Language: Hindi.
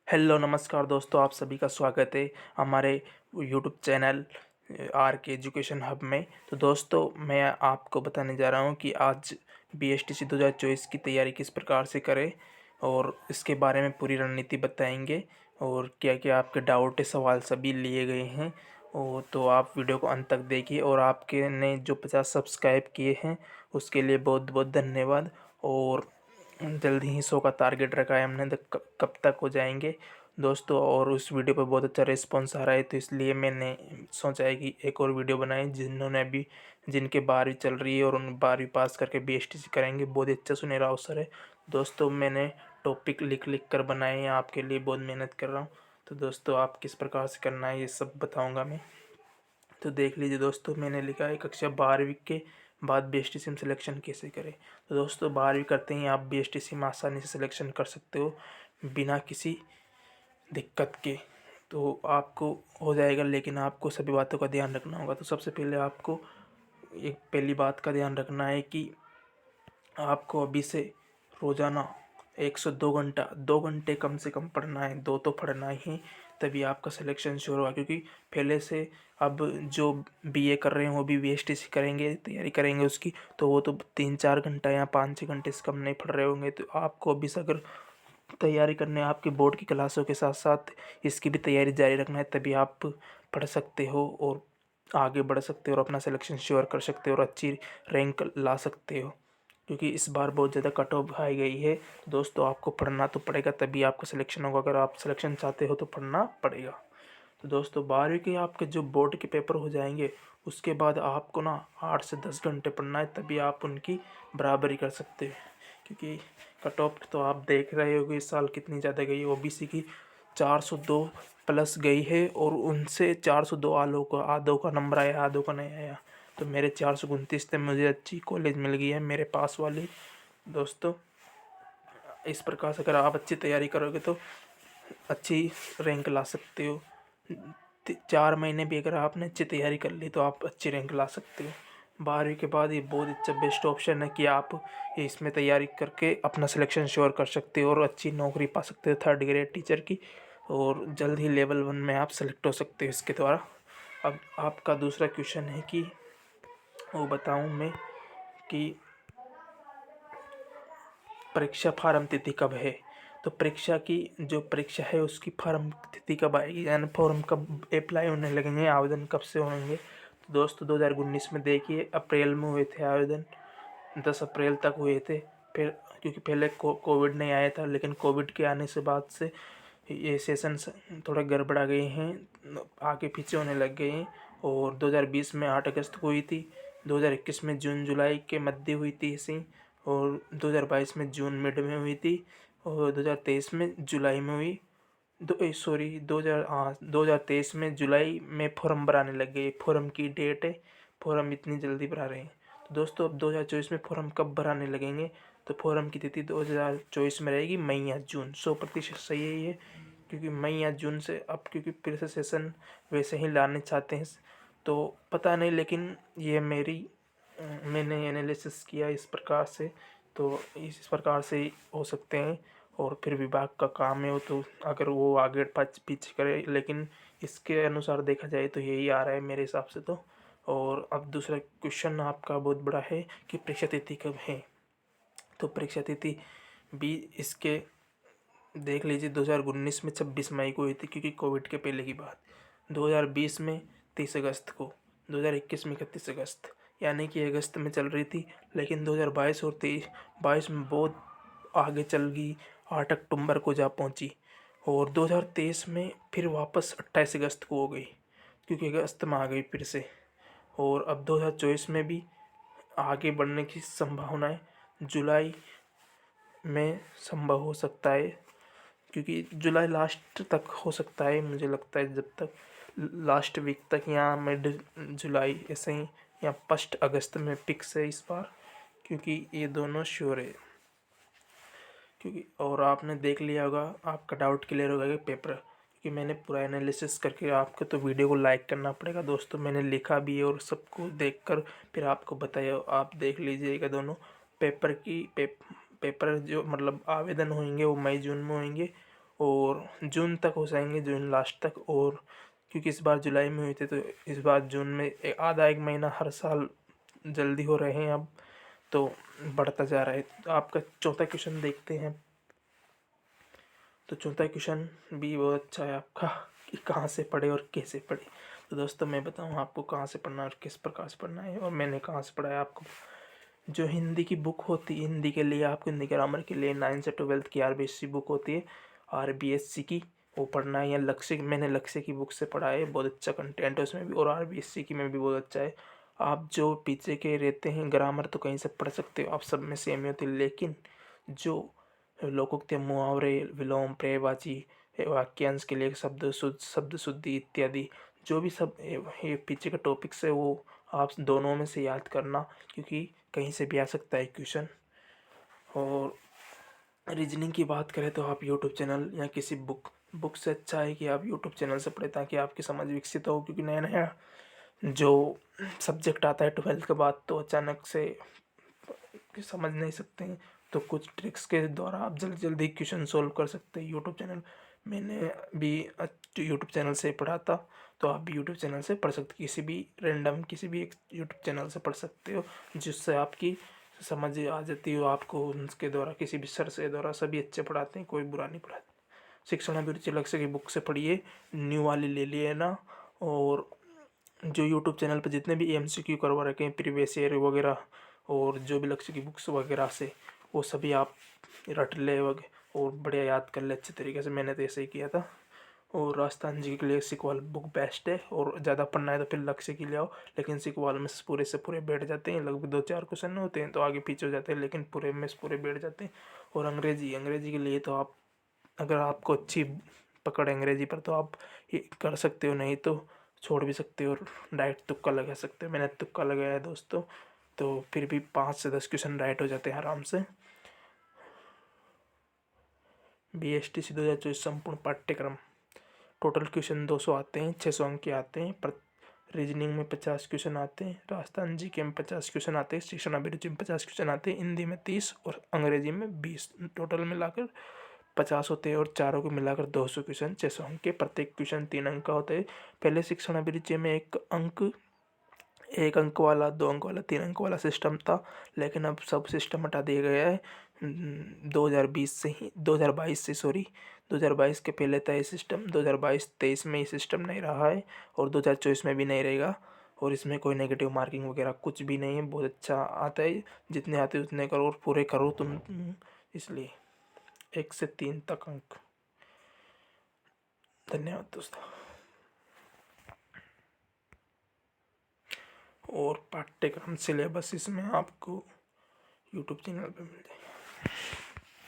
हेलो नमस्कार दोस्तों, आप सभी का स्वागत है हमारे यूट्यूब चैनल आर के एजुकेशन हब में। तो दोस्तों, मैं आपको बताने जा रहा हूं कि आज बीएसटीसी 2024 की तैयारी किस प्रकार से करें और इसके बारे में पूरी रणनीति बताएंगे और क्या क्या आपके डाउट सवाल सभी लिए गए हैं। और तो आप वीडियो को अंत तक देखिए और आपके ने जो 50 सब्सक्राइब किए हैं उसके लिए बहुत बहुत धन्यवाद। और जल्दी ही 100 का टारगेट रखा है हमने, तो कब तक हो जाएंगे दोस्तों। और उस वीडियो पर बहुत अच्छा रिस्पॉन्स आ रहा है, तो इसलिए मैंने सोचा है कि एक और वीडियो बनाएं। जिनके 12वीं चल रही है और उन 12वीं पास करके बीएसटीसी करेंगे, बहुत ही अच्छा सुनहरा अवसर है दोस्तों। मैंने टॉपिक लिख लिख कर बनाए हैं, आपके लिए बहुत मेहनत कर रहा हूँ। तो दोस्तों, आप किस प्रकार से करना है ये सब बताऊँगा मैं। तो देख लीजिए दोस्तों, मैंने लिखा है कक्षा 12वीं के बाद बीएसटीसी में सिलेक्शन कैसे करें। तो दोस्तों, 12वीं करते ही आप बीएसटीसी में आसानी से सिलेक्शन कर सकते हो बिना किसी दिक्कत के। तो आपको हो जाएगा, लेकिन आपको सभी बातों का ध्यान रखना होगा। तो सबसे पहले आपको एक पहली बात का ध्यान रखना है कि आपको अभी से रोज़ाना 102 घंटा 2 घंटे कम से कम पढ़ना है। 2 तो पढ़ना ही, तभी आपका सिलेक्शन श्योर होगा। क्योंकि पहले से अब जो बीए कर रहे हैं वो भी बीएसटीसी करेंगे, तैयारी करेंगे उसकी, तो वो तो 3-4 घंटा या 5-6 घंटे से कम नहीं पढ़ रहे होंगे। तो आपको अभी से अगर तैयारी करने आपके बोर्ड की क्लासों के साथ साथ इसकी भी तैयारी जारी रखना है, तभी आप पढ़ सकते हो और आगे बढ़ सकते हो और अपना सिलेक्शन श्योर कर सकते हो और अच्छी रैंक ला सकते हो। क्योंकि इस बार बहुत ज़्यादा कट ऑफ आई गई है। तो दोस्तों, आपको पढ़ना तो पड़ेगा, तभी आपका सिलेक्शन होगा। अगर आप सिलेक्शन चाहते हो तो पढ़ना पड़ेगा। तो दोस्तों, 12वीं के आपके जो बोर्ड के पेपर हो जाएंगे, उसके बाद आपको ना 8 से 10 घंटे पढ़ना है, तभी आप उनकी बराबरी कर सकते हैं। क्योंकि कट ऑफ तो आप देख रहे होगे इस साल कितनी ज़्यादा गई है। ओबीसी की 402 प्लस गई है और उनसे 402 आधों का नंबर आया, आधों का नहीं आया। तो मेरे 429 थे, मुझे अच्छी कॉलेज मिल गई है मेरे पास वाली। दोस्तों, इस प्रकार से अगर आप अच्छी तैयारी करोगे तो अच्छी रैंक ला सकते हो। 4 महीने भी अगर आपने अच्छी तैयारी कर ली तो आप अच्छी रैंक ला सकते हो। 12वीं के बाद ये बहुत अच्छा बेस्ट ऑप्शन है कि आप इसमें तैयारी करके अपना सिलेक्शन श्योर कर सकते हो और अच्छी नौकरी पा सकते हो 3rd ग्रेड टीचर की। और जल्द ही लेवल 1 में आप सेलेक्ट हो सकते हो इसके द्वारा। अब आपका दूसरा क्वेश्चन है कि वो बताऊं मैं कि परीक्षा फार्म तिथि कब है। तो परीक्षा की जो परीक्षा है उसकी फार्म तिथि कब आएगी, यानी फॉर्म कब अप्लाई होने लगेंगे, आवेदन कब से होंगे। तो दोस्तों, 2019 में देखिए अप्रैल में हुए थे आवेदन, 10 अप्रैल तक हुए थे। फिर क्योंकि पहले कोविड नहीं आया था, लेकिन कोविड के आने से बाद से ये सेशन थोड़ा गड़बड़ा गए हैं, आगे पीछे होने लग गए हैं। और 2020 में 8 अगस्त को हुई थी, 2021 में जून जुलाई के मध्य हुई थी ऐसी, और 2022 में जून मिड में हुई थी, और 2023 में जुलाई में हुई। 2023 में जुलाई में फॉर्म भराने लग गए। फॉर्म की डेट है, फॉर्म इतनी जल्दी भरा रहे हैं। तो दोस्तों, अब 2024 में फॉर्म कब भराने लगेंगे। तो फॉर्म की तिथि 2024 में रहेगी मई या जून। 100% सही है ये, क्योंकि मई या जून से अब क्योंकि फिर से सेशन वैसे ही लाने चाहते हैं। तो पता नहीं, लेकिन ये मैंने एनालिसिस किया इस प्रकार से, तो इस प्रकार से हो सकते हैं। और फिर विभाग का काम है वो, तो अगर वो आगे पीछे करे, लेकिन इसके अनुसार देखा जाए तो यही आ रहा है मेरे हिसाब से तो। और अब दूसरा क्वेश्चन आपका बहुत बड़ा है कि परीक्षा तिथि कब है। तो परीक्षा तिथि भी इसके देख लीजिए, 2019 में 26 मई को हुई थी, क्योंकि कोविड के पहले की बात। 2020 में 30 अगस्त को, 2021 में 31 अगस्त, यानी कि अगस्त में चल रही थी। लेकिन 2022 और 22 में बहुत आगे चल गई, 8 अक्टूबर को जा पहुंची। और 2023 में फिर वापस 28 अगस्त को हो गई, क्योंकि अगस्त में आ गई फिर से। और अब 2024 में भी आगे बढ़ने की संभावना है, जुलाई में संभव हो सकता है, क्योंकि जुलाई लास्ट तक हो सकता है मुझे लगता है, जब तक लास्ट वीक तक या मिड जुलाई ऐसे ही, या 1 अगस्त में फिक्स है इस बार, क्योंकि ये दोनों श्योर है। क्योंकि और आपने देख लिया होगा, आपका डाउट क्लियर होगा कि पेपर, क्योंकि मैंने पूरा एनालिसिस करके आपको, तो वीडियो को लाइक करना पड़ेगा दोस्तों। मैंने लिखा भी है और सबको देखकर फिर आपको बताया, आप देख लीजिएगा दोनों पेपर की। पेपर जो मतलब आवेदन होंगे वो मई जून में होंगे, और जून तक हो जाएंगे, जून लास्ट तक। और क्योंकि इस बार जुलाई में हुए थे तो इस बार जून में आधा एक महीना हर साल जल्दी हो रहे हैं अब, तो बढ़ता जा रहा है। तो आपका चौथा क्वेश्चन देखते हैं। तो चौथा क्वेश्चन भी बहुत अच्छा है आपका कि कहाँ से पढ़े और कैसे पढ़े। तो दोस्तों मैं बताऊँ आपको कहाँ से पढ़ना है और किस प्रकार से पढ़ना है, और मैंने कहाँ से पढ़ा है आपको। जो हिंदी की बुक होती है, हिंदी के लिए आपको हिंदी ग्रामर के लिए 9 से 12 की आरबीएससी बुक होती है, आरबीएससी की, वो पढ़ना है। या लक्ष्य, मैंने लक्ष्य की बुक से पढ़ा है, बहुत अच्छा कंटेंट है उसमें भी, और आरबीएससी की में भी बहुत अच्छा है। आप जो पीछे के रहते हैं ग्रामर तो कहीं से पढ़ सकते हो, आप सब में सेम ही होती है, लेकिन जो लोकोक्ति, मुहावरे, विलोम, पर्यायवाची, वाक्यांश के लिए शब्द शुद्धि इत्यादि, जो भी सब ये पीछे के टॉपिक्स है वो आप दोनों में से याद करना, क्योंकि कहीं से भी आ सकता है क्वेश्चन। और रीजनिंग की बात करें तो आप यूट्यूब चैनल या किसी बुक से अच्छा है कि आप यूट्यूब चैनल से पढ़ें, ताकि आपकी समझ विकसित हो। क्योंकि नया नया जो सब्जेक्ट आता है 12th के बाद, तो अचानक से समझ नहीं सकते हैं, तो कुछ ट्रिक्स के द्वारा आप जल्दी जल्दी क्वेश्चन सोल्व कर सकते हैं। यूट्यूब चैनल, मैंने भी यूट्यूब चैनल से पढ़ा था, तो आप भी यूट्यूब चैनल से पढ़ सकते, किसी भी रैंडम किसी भी एक यूट्यूब चैनल से पढ़ सकते हो, जिससे आपकी समझ आ जाती हो। आपको उनके द्वारा, किसी भी सर से द्वारा, सभी अच्छे पढ़ाते हैं, कोई बुरा नहीं पढ़ाते। शिक्षण अभिरुचि लक्ष्य की बुक से पढ़िए, न्यू वाली ले लिए ना। और जो यूट्यूब चैनल पर जितने भी एमसीक्यू करवा रखे हैं, प्रीवियस ईयर वगैरह, और जो भी लक्ष्य की बुक्स वगैरह से, वो सभी आप रट ले और बढ़िया याद कर ले अच्छे तरीके से। मैंने तो ऐसे ही किया था। और राजस्थान जी के लिए सिकवाल बुक बेस्ट है, और ज़्यादा पढ़ना है तो फिर लक्ष्य की ले आओ। लेकिन सिकवाल में पूरे से पूरे बैठ जाते हैं, लगभग 2-4 क्वेश्चन होते हैं तो आगे पीछे हो जाते हैं, लेकिन पूरे में से पूरे बैठ जाते हैं। और अंग्रेजी के लिए तो आप, अगर आपको अच्छी पकड़ अंग्रेजी पर, तो आप ये कर सकते हो, नहीं तो छोड़ भी सकते हो और डायरेक्ट तुक्का लगा सकते हो। मैंने तुक्का लगाया है दोस्तों, तो फिर भी 5 से 10 क्वेश्चन राइट हो जाते हैं आराम से। बीएसटीसी 2024 संपूर्ण पाठ्यक्रम, टोटल क्वेश्चन 200 आते हैं, 600 अंक के आते हैं। पर रीजनिंग में 50 क्वेश्चन आते हैं, राजस्थान जीके में 50 क्वेश्चन आते हैं, शिक्षण अभिरुचि में 50 क्वेश्चन आते हैं, हिंदी में 30 और अंग्रेजी में 20, टोटल मिलाकर 50 होते हैं। और चारों को मिलाकर 200 क्वेश्चन, 600 अंक के। प्रत्येक क्वेश्चन 3 अंक का होता है। पहले शिक्षण अभिरुचि में 1 अंक वाला, 2 अंक वाला, 3 अंक वाला सिस्टम था, लेकिन अब सब सिस्टम हटा दिया गया है। 2022 से, सॉरी, 2022 के पहले था ये सिस्टम, 2022-23 में ये सिस्टम नहीं रहा है, और 2024 में भी नहीं रहेगा। और इसमें कोई नेगेटिव मार्किंग वगैरह कुछ भी नहीं है, बहुत अच्छा आता है। जितने आते उतने करो और पूरे करो तुम, इसलिए 1 से 3 तक अंक। धन्यवाद दोस्तों। और पाठ्यक्रम सिलेबस इसमें आपको यूट्यूब चैनल पे मिल जाएगा।